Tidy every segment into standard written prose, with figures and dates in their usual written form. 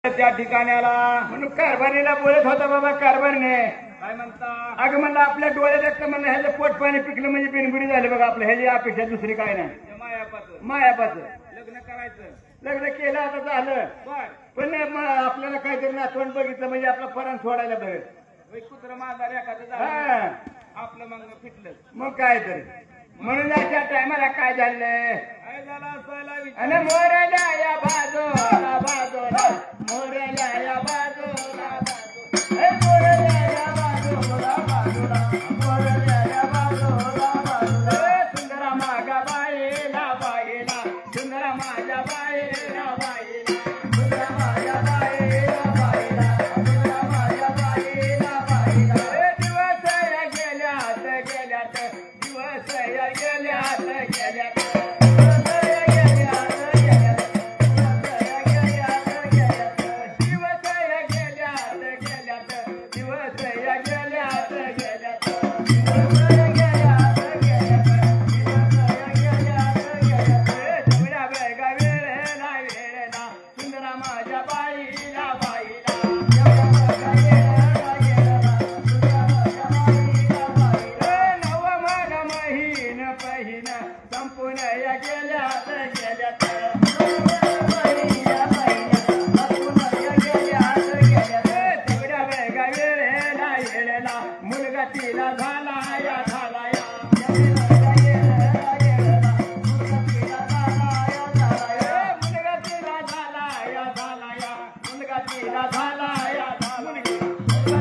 त्या ठिकाण्याला म्हणून कारभारीला बोलत होता बाबा कारभारने. काय म्हणता? अगं म्हणलं आपल्या डोळ्यात एकटं म्हणलं ह्याचं पोट पाणी पिकलं म्हणजे बिनबुडी झाली बघा. आपलं ह्याची अपेक्षा दुसरी काय नाही. मायापाचं मायापाचं लग्न करायचं. लग्न केलं आता झालं बर पण आपल्याला काहीतरी नातवंड बघितलं म्हणजे आपला परान सोडायला बघ. कुत्र माझा एखादं झालं हा आपलं मग फिटलं. मग काय तरी म्हणून अशा टायमाला काय झालंय काय झालं असायला आणि विचार. मोरल्या या बाजूला बाजूला मोरल्या या बाजूला बाजूला मोरल्या या बाजूला बाजूला मोरल्या या बाजूला बाजूला सुंदरा मागा बाईला बाईला सुंदरा माझ्या बाईला बाईला सुंदरा माझ्या बाईला बाईला सुंदरा माझ्या बाईला बाईला दिवस या गेल्यात गेल्यात दिवस या गेल्यात गेल्यात मुलगा तिला झाला या झाला या मुलगा तिला झाला या झाला या मुलगा तिला झाला या मुलगी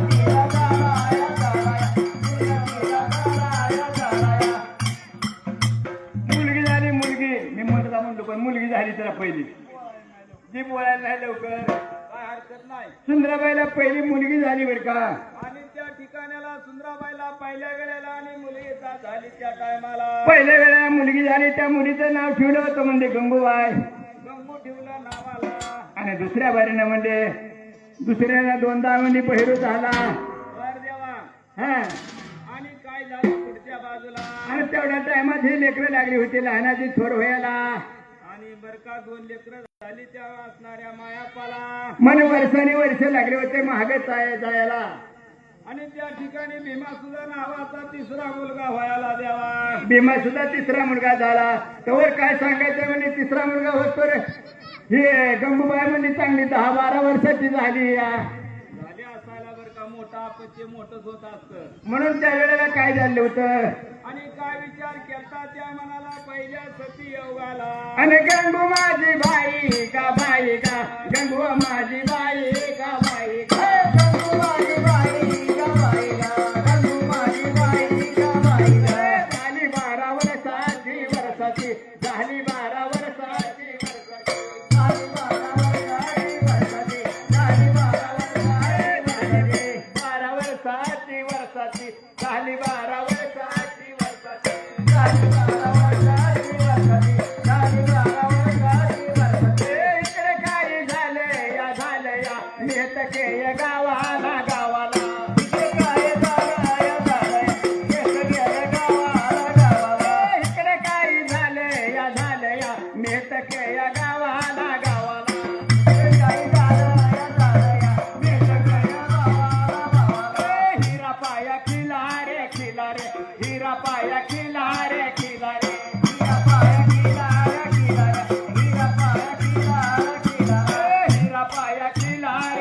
तिला झाला या झाला या मुलगा तिला झाला या झाला या. मुलगी झाली मुलगी मी म्हणतो पण मुलगी झाली त्याला पहिली जी बोलायला नाही लवकर काय हरकत नाही. सुंदराबाईला पहिली मुलगी झाली बरं का. आणि त्या ठिकाण्याला सुंदराबाईला पहिल्या वेळेला आणि मुलीचा झाली त्या टायमाला पहिल्या वेळेला मुलगी झाली त्या मुलीचं नाव ठेवलं होतं म्हणजे गंगूबाई गंगू ठेवला नावाला. आणि दुसऱ्या बारीनं म्हणजे दुसऱ्याला दोनदा म्हणजे पहिरू झाला. वर देवा. हा आणि काय झालं पुढच्या बाजूला. आणि तेवढ्या टायमात ही लेकरं लागली होती लहानाची थोर व्हायला आणि बरका 2 लेकरं झाली त्या असणाऱ्या मायापाला. मन वर्षांनी वर्ष लागले होते महाग जायला. आणि त्या ठिकाणी भीमासुद्धा नावाचा 3रा मुलगा व्हायला द्यावा. भीमा सुद्धा 3रा मुलगा झाला. तवर काय सांगायचं म्हणजे 3रा मुलगा होतो रे. हे गंगूबाई म्हणजे चांगली 10-12 वर्षाची झाली या झाली असायला बरं का. मोठा अपत्य मोठंच होत असतं. म्हणून त्या वेळेला काय झालं होतं आणि काय विचार केलता त्या मनाला पहिल्या सती योगाला. आणि गंगू माझी बाई का बाई का गंगू माझी बाई का बाई का गंगू माझी बाई का बाई का गंगू माझी बाई का बाई का. झाली 12 वर्षाची वर्षाची झाली 12 वर्षाची वर्षाची झाली 12 वर्षाची वर्षाची झाली 12 वर्षाची 12 वर्षाची वर्षाची झाली 12 वर्षाची वर्षाची झाली 12 वर्षाची वर्षाची झाली 12 वर्षाची वर्षाची. इकडे काय झालं या मेहतके या गावाला गावाला इकडे काय झालं या मेहतके गावाला गावाला इकडे काय झालं या मेहतके या गावाला गावाला इकडे काय झालं या मेहतके या गावाला गावाला. हिरा पाया खिला रे हिरा पाया खिला रे हिरा पाया खिला रे हिरा पाया खिला रे हिरा पाया खिला रे